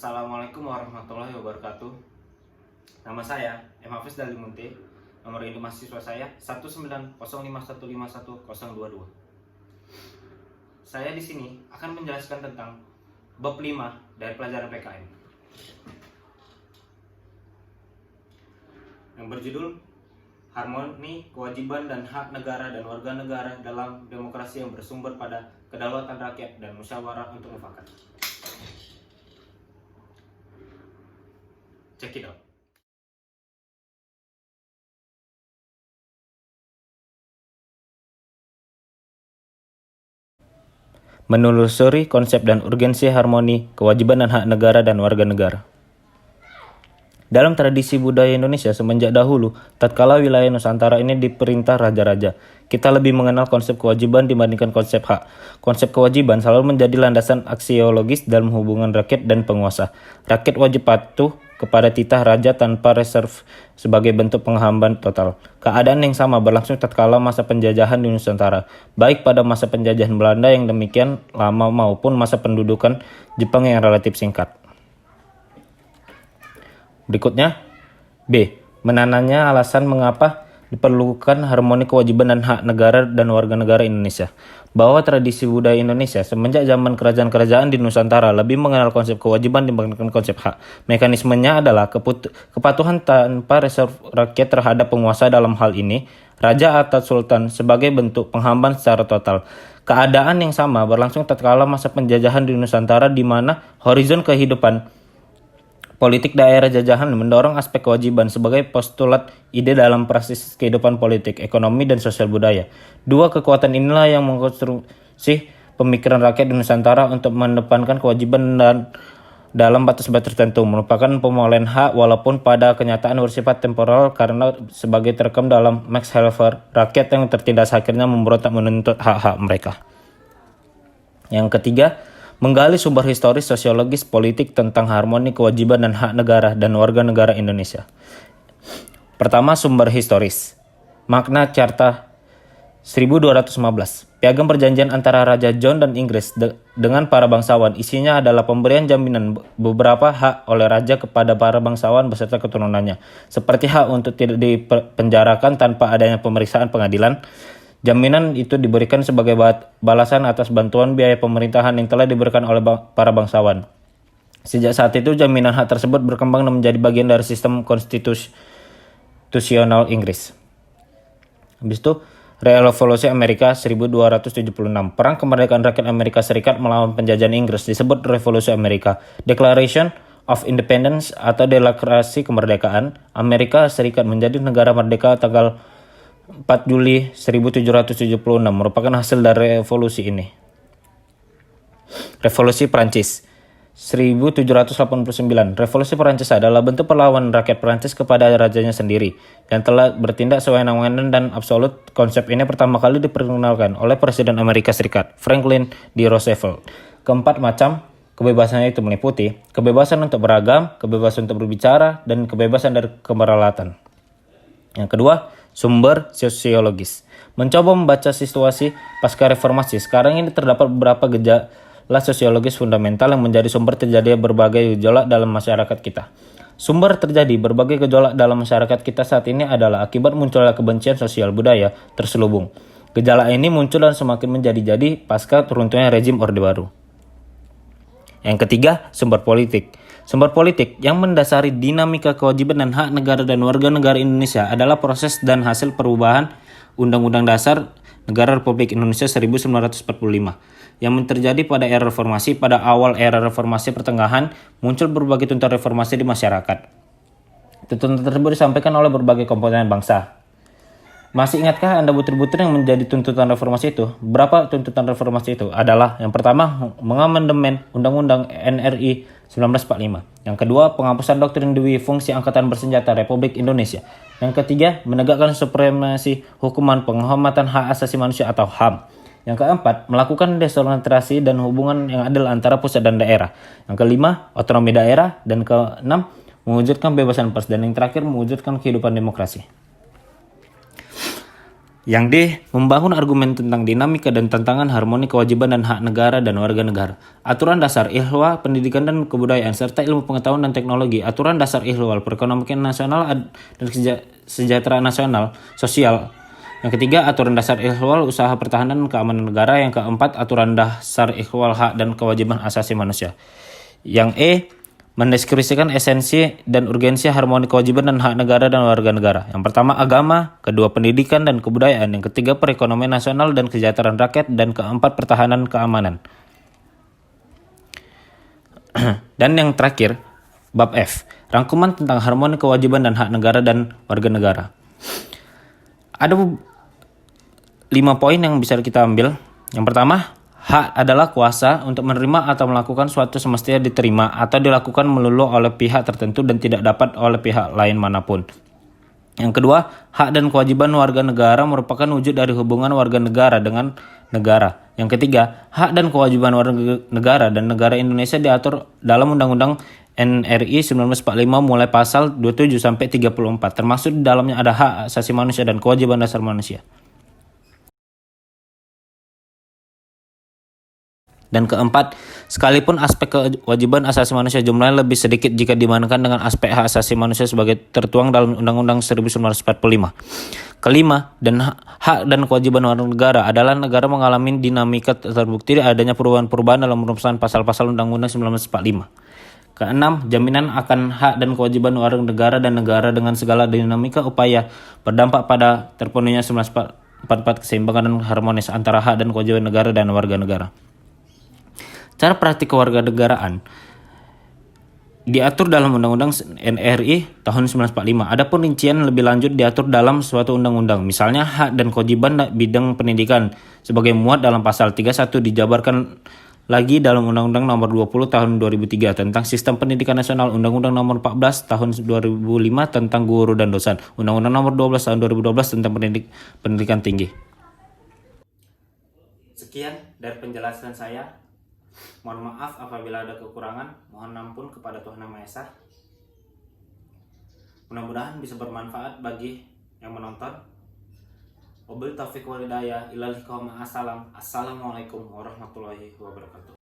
Assalamualaikum warahmatullahi wabarakatuh. Nama saya M. Hafiz Dalimunte. Nomor induk mahasiswa saya 19051511022. Saya di sini akan menjelaskan tentang bab 5 dari pelajaran PKN yang berjudul Harmoni, Kewajiban dan Hak Negara dan Warga Negara dalam Demokrasi yang bersumber pada Kedaulatan Rakyat dan Musyawarah untuk Mufakat. Check it out. Menelusuri konsep dan urgensi harmoni, kewajiban dan hak negara dan warga negara. Dalam tradisi budaya Indonesia semenjak dahulu, tatkala wilayah Nusantara ini diperintah raja-raja, kita lebih mengenal konsep kewajiban dibandingkan konsep hak. Konsep kewajiban selalu menjadi landasan aksiologis dalam hubungan rakyat dan penguasa. Rakyat wajib patuh kepada titah raja tanpa reserve sebagai bentuk penghambaan total. Keadaan yang sama berlangsung tatkala masa penjajahan di Nusantara, baik pada masa penjajahan Belanda yang demikian lama maupun masa pendudukan Jepang yang relatif singkat. Berikutnya, B. Menananya alasan mengapa diperlukan harmoni kewajiban dan hak negara dan warga negara Indonesia. Bahwa tradisi budaya Indonesia semenjak zaman kerajaan-kerajaan di Nusantara lebih mengenal konsep kewajiban dibandingkan konsep hak. Mekanismenya adalah kepatuhan tanpa reserve rakyat terhadap penguasa, dalam hal ini raja atau sultan, sebagai bentuk penghambaan secara total. Keadaan yang sama berlangsung tatkala masa penjajahan di Nusantara, di mana horizon kehidupan politik daerah jajahan mendorong aspek kewajiban sebagai postulat ide dalam praksis kehidupan politik, ekonomi, dan sosial budaya. Dua kekuatan inilah yang mengkonstruksi pemikiran rakyat di Nusantara untuk mendepankan kewajiban dan dalam batas-batas tertentu, merupakan pemolehan hak walaupun pada kenyataan bersifat temporal karena sebagai terekam dalam Max Havelaar, rakyat yang tertindas akhirnya memberontak menuntut hak-hak mereka. Yang ketiga, menggali sumber historis, sosiologis, politik tentang harmoni, kewajiban, dan hak negara dan warga negara Indonesia. Pertama, sumber historis. Magna Carta 1215. Piagam perjanjian antara Raja John dan Inggris dengan para bangsawan. Isinya adalah pemberian jaminan beberapa hak oleh raja kepada para bangsawan beserta keturunannya, seperti hak untuk tidak dipenjarakan tanpa adanya pemeriksaan pengadilan. Jaminan itu diberikan sebagai balasan atas bantuan biaya pemerintahan yang telah diberikan oleh para bangsawan. Sejak saat itu, jaminan hak tersebut berkembang dan menjadi bagian dari sistem konstitusional Inggris. Habis itu, Revolusi Amerika 1276. Perang kemerdekaan rakyat Amerika Serikat melawan penjajahan Inggris disebut Revolusi Amerika. Declaration of Independence atau Deklarasi Kemerdekaan Amerika Serikat menjadi negara merdeka tanggal 4 Juli 1776 merupakan hasil dari revolusi ini. Revolusi Prancis 1789. Revolusi Prancis adalah bentuk perlawanan rakyat Prancis kepada rajanya sendiri yang telah bertindak sewenang-wenang dan absolut. Konsep ini pertama kali diperkenalkan oleh Presiden Amerika Serikat, Franklin D. Roosevelt. Keempat macam kebebasan itu meliputi kebebasan untuk beragam, kebebasan untuk berbicara, dan kebebasan dari kemerawatan. Yang kedua, sumber sosiologis. Mencoba membaca situasi pasca reformasi, sekarang ini terdapat beberapa gejala sosiologis fundamental yang menjadi sumber terjadinya berbagai gejolak dalam masyarakat kita. Sumber terjadi berbagai gejolak dalam masyarakat kita saat ini adalah akibat munculnya kebencian sosial budaya terselubung. Gejala ini muncul dan semakin menjadi-jadi pasca runtuhnya rezim Orde Baru. Yang ketiga, sumber politik. Sumber politik yang mendasari dinamika kewajiban dan hak negara dan warga negara Indonesia adalah proses dan hasil perubahan Undang-Undang Dasar Negara Republik Indonesia 1945 yang terjadi pada era reformasi. Pada awal era reformasi pertengahan, muncul berbagai tuntutan reformasi di masyarakat. Tuntutan tersebut disampaikan oleh berbagai komponen bangsa. Masih ingatkah Anda butir-butir yang menjadi tuntutan reformasi itu? Berapa tuntutan reformasi itu? Adalah yang pertama, mengamandemen Undang-Undang NRI 1945. Yang kedua, penghapusan doktrin Dwi Fungsi Angkatan Bersenjata Republik Indonesia. Yang ketiga, menegakkan supremasi hukuman, penghormatan hak asasi manusia atau HAM. Yang keempat, melakukan desentralisasi dan hubungan yang adil antara pusat dan daerah. Yang kelima, otonomi daerah. Dan keenam, mewujudkan kebebasan pers. Dan yang terakhir, mewujudkan kehidupan demokrasi. Yang D. Membangun argumen tentang dinamika dan tantangan harmoni kewajiban dan hak negara dan warga negara. Aturan dasar ihwal, pendidikan dan kebudayaan, serta ilmu pengetahuan dan teknologi. Aturan dasar ihwal, perekonomian nasional dan kesejahteraan nasional, sosial. Yang ketiga, aturan dasar ihwal, usaha pertahanan dan keamanan negara. Yang keempat, aturan dasar ihwal, hak dan kewajiban asasi manusia. Yang E. Mendeskripsikan esensi dan urgensi harmoni kewajiban dan hak negara dan warga negara. Yang pertama agama, kedua pendidikan dan kebudayaan, yang ketiga perekonomian nasional dan kesejahteraan rakyat, dan keempat pertahanan keamanan. Dan yang terakhir, bab F, rangkuman tentang harmoni kewajiban dan hak negara dan warga negara. Ada 5 poin yang bisa kita ambil. Yang pertama, hak adalah kuasa untuk menerima atau melakukan suatu semestinya diterima atau dilakukan melulu oleh pihak tertentu dan tidak dapat oleh pihak lain manapun. Yang kedua, hak dan kewajiban warga negara merupakan wujud dari hubungan warga negara dengan negara. Yang ketiga, hak dan kewajiban warga negara dan negara Indonesia diatur dalam Undang-Undang NRI 1945 mulai pasal 27 sampai 34, termasuk di dalamnya ada hak asasi manusia dan kewajiban dasar manusia. Dan keempat, sekalipun aspek kewajiban asasi manusia jumlahnya lebih sedikit jika dibandingkan dengan aspek hak asasi manusia sebagai tertuang dalam Undang-Undang 1945. Kelima, dan hak dan kewajiban warga negara adalah negara mengalami dinamika terbukti adanya perubahan-perubahan dalam perusahaan pasal-pasal Undang-Undang 1945. Keenam, jaminan akan hak dan kewajiban warga negara dan negara dengan segala dinamika upaya berdampak pada terpenuhnya 1944 keseimbangan dan harmonis antara hak dan kewajiban negara dan warga negara. Cara praktik kewarganegaraan diatur dalam Undang-Undang NRI tahun 1945. Adapun rincian lebih lanjut diatur dalam suatu undang-undang. Misalnya hak dan kewajiban bidang pendidikan sebagai muat dalam pasal 31 dijabarkan lagi dalam Undang-Undang Nomor 20 Tahun 2003 tentang Sistem Pendidikan Nasional, Undang-Undang Nomor 14 Tahun 2005 tentang Guru dan Dosen, Undang-Undang Nomor 12 Tahun 2012 tentang Pendidikan Tinggi. Sekian dari penjelasan saya. Mohon maaf apabila ada kekurangan. Mohon ampun kepada Tuhan Yang Maha Esa. Mudah-mudahan bisa bermanfaat bagi yang menonton. Wabillahi taufiq wal hidayah. Assalamualaikum warahmatullahi wabarakatuh.